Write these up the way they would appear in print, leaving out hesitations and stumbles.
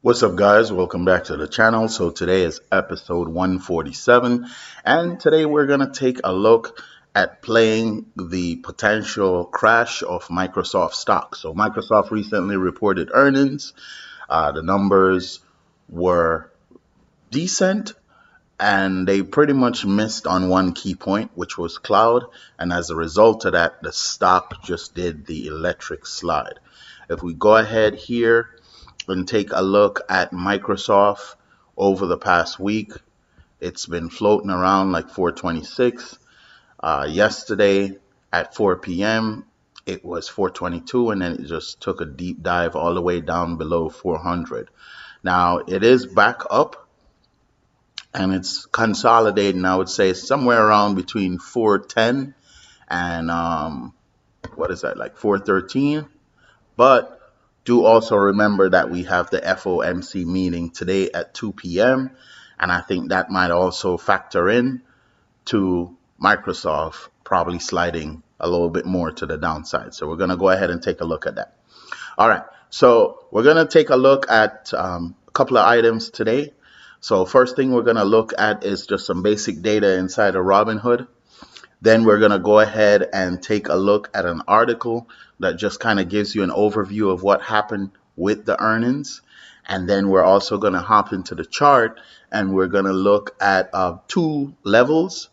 What's up, guys? Welcome back to the channel. So today is episode 147, and today we're going to take a look at playing the potential crash of Microsoft stock. So Microsoft recently reported earnings. The numbers were decent, and they pretty much missed on one key point, which was cloud. And as a result of that, the stock just did the electric slide. If we go ahead here and take a look at Microsoft over the past week, it's been floating around like 426. Yesterday at 4 p.m., it was 422, and then it just took a deep dive all the way down below 400. Now it is back up and it's consolidating. I would say somewhere around between 410 and what is that, like 413. But do also remember that we have the FOMC meeting today at 2 p.m. and I think that might also factor in to Microsoft probably sliding a little bit more to the downside. So we're going to go ahead and take a look at that. All right, so we're going to take a look at a couple of items today. So first thing we're going to look at is just some basic data inside of Robinhood. Then we're going to go ahead and take a look at an article that just kind of gives you an overview of what happened with the earnings. And then we're also going to hop into the chart and we're going to look at two levels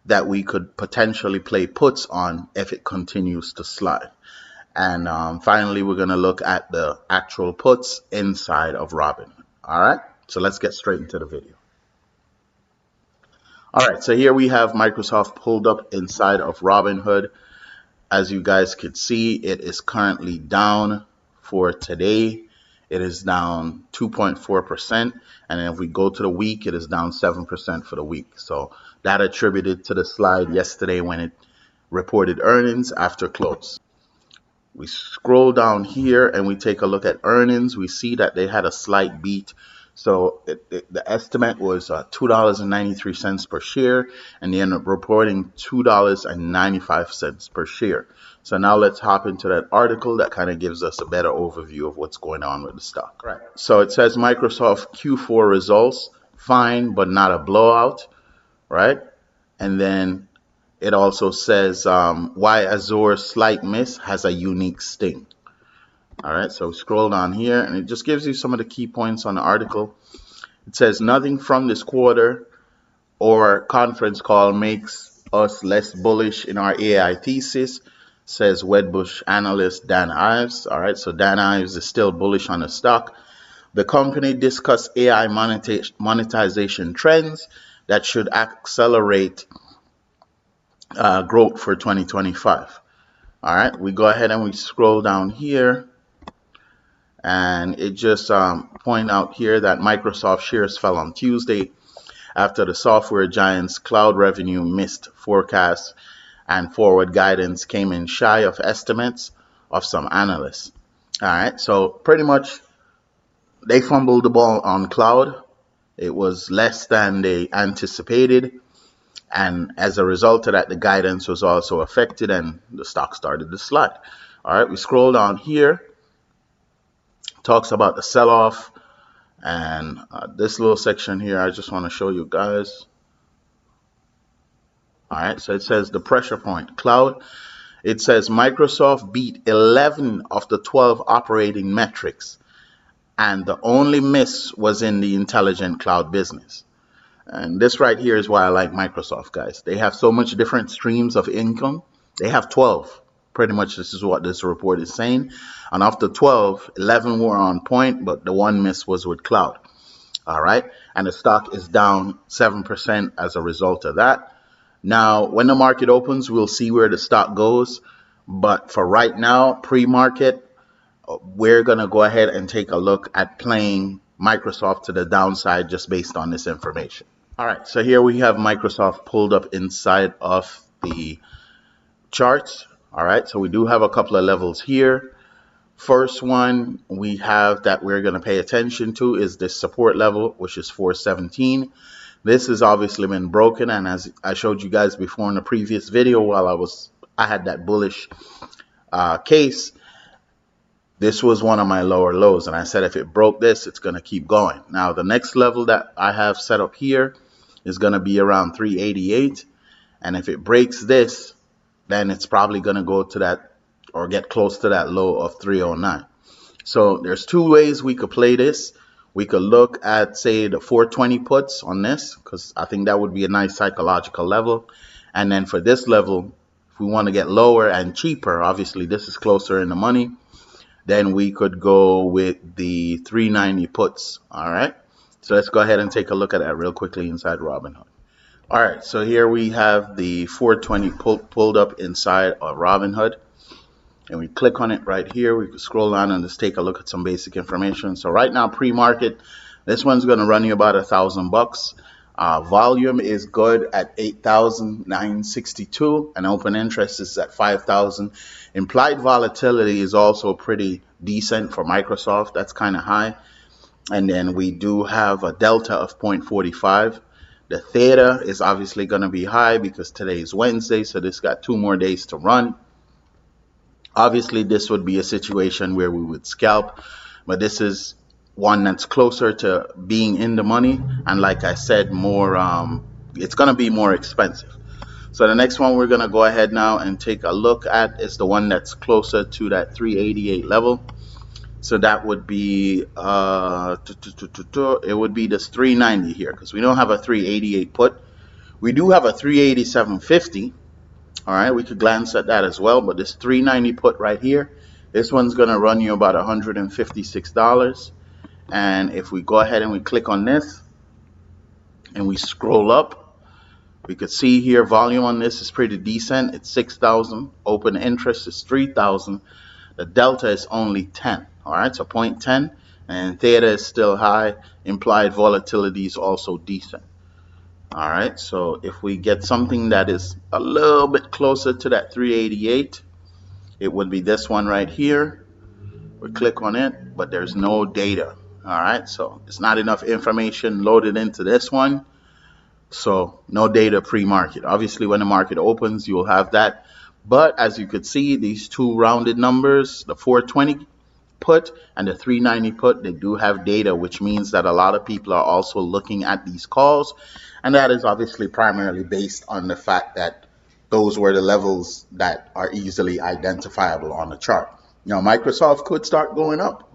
that we could potentially play puts on if it continues to slide. And finally, we're going to look at the actual puts inside of Robinhood. All right, so let's get straight into the video. All right, so here we have Microsoft pulled up inside of Robinhood. As you guys could see, it is currently down for today. It is down 2.4%. And then if we go to the week, it is down 7% for the week. So that attributed to the slide yesterday when it reported earnings after close. We scroll down here and we take a look at earnings. We see that they had a slight beat. So the estimate was $2.93 per share, and they ended up reporting $2.95 per share. So now let's hop into that article that kind of gives us a better overview of what's going on with the stock. Right. So it says Microsoft Q4 results, fine, but not a blowout, right? And then it also says why Azure's slight miss has a unique sting. All right, so scroll down here and it just gives you some of the key points on the article. It says nothing from this quarter or conference call makes us less bullish in our AI thesis, says Wedbush analyst Dan Ives. All right, so Dan Ives is still bullish on the stock. The company discussed AI monetization trends that should accelerate growth for 2025. All right, we go ahead and we scroll down here. And it just point out here that Microsoft shares fell on Tuesday after the software giant's cloud revenue missed forecasts and forward guidance came in shy of estimates of some analysts. All right, so pretty much they fumbled the ball on cloud. It was less than they anticipated. And as a result of that, the guidance was also affected and the stock started to slide. All right, we scroll down here. Talks about the sell-off, and this little section here I just want to show you guys. All right, so it says the pressure point cloud. It says Microsoft beat 11 of the 12 operating metrics, and the only miss was in the intelligent cloud business. And this right here is why I like Microsoft, guys. They have so much different streams of income. They have 12. Pretty much this is what this report is saying. And of the 12, 11 were on point, but the one miss was with cloud. All right. And the stock is down 7% as a result of that. Now, when the market opens, we'll see where the stock goes. But for right now, pre-market, we're going to go ahead and take a look at playing Microsoft to the downside just based on this information. All right. So here we have Microsoft pulled up inside of the charts. All right, so we do have a couple of levels here. First one we have that we're going to pay attention to is this support level, which is 417. This has obviously been broken, and as I showed you guys before in the previous video, while I had that bullish case, This was one of my lower lows, and I said if it broke this, it's going to keep going. Now the next level that I have set up here is going to be around 388, and if it breaks this, then it's probably going to go to that or get close to that low of 309. So there's two ways we could play this. We could look at, say, the 420 puts on this, because I think that would be a nice psychological level. And then for this level, if we want to get lower and cheaper, obviously this is closer in the money, then we could go with the 390 puts. All right. So let's go ahead and take a look at that real quickly inside Robinhood. All right. So here we have the 420 pulled up inside of Robinhood. And we click on it right here. We can scroll down and just take a look at some basic information. So right now, pre-market, this one's going to run you about $1,000. Volume is good at 8,962, and open interest is at 5,000. Implied volatility is also pretty decent for Microsoft. That's kind of high. And then we do have a delta of 0.45. The theta is obviously going to be high because today is Wednesday, so this got 2 more days to run. Obviously, this would be a situation where we would scalp, but this is one that's closer to being in the money, and like I said, more it's going to be more expensive. So the next one we're going to go ahead now and take a look at is the one that's closer to that 388 level. So that would be it would be this 390 here, because we don't have a 388 put. We do have a 387.50. All right, we could glance at that as well, but this 390 put right here, this one's going to run you about $156. And if we go ahead and we click on this and we scroll up, we could see here volume on this is pretty decent. It's 6,000. Open interest is 3,000. The delta is only 10. All right, so 0.10, and theta is still high. Implied volatility is also decent. All right, so if we get something that is a little bit closer to that 388, it would be this one right here. We click on it, but there's no data. All right, so it's not enough information loaded into this one. So no data pre-market. Obviously, when the market opens, you'll have that. But as you could see, these two rounded numbers, the 420 put and the 390 put, they do have data, which means that a lot of people are also looking at these calls, and that is obviously primarily based on the fact that those were the levels that are easily identifiable on the chart. You know, Microsoft could start going up.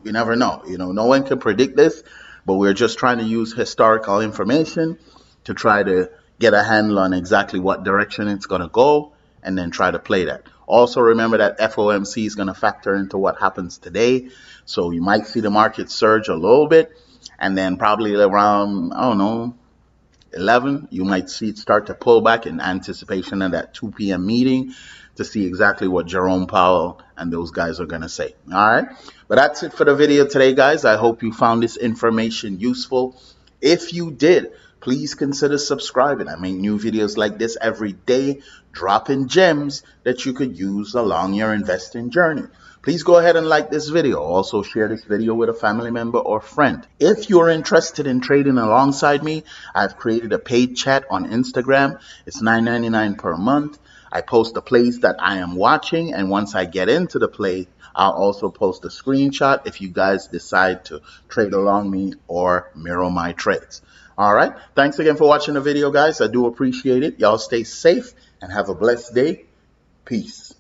You never know. You know, no one can predict this, but we're just trying to use historical information to try to get a handle on exactly what direction it's going to go, and then try to play that. Also remember that FOMC is going to factor into what happens today. So you might see the market surge a little bit, and then probably around, I don't know, 11, you might see it start to pull back in anticipation of that 2 p.m. meeting to see exactly what Jerome Powell and those guys are going to say. All right. But that's it for the video today, guys. I hope you found this information useful. If you did, please consider subscribing. I make new videos like this every day, dropping gems that you could use along your investing journey. Please go ahead and like this video. Also share this video with a family member or friend. If you're interested in trading alongside me, I've created a paid chat on Instagram. It's $9.99 per month. I post the plays that I am watching, and once I get into the play, I'll also post a screenshot if you guys decide to trade along me or mirror my trades. All right. Thanks again for watching the video, guys. I do appreciate it. Y'all stay safe and have a blessed day. Peace.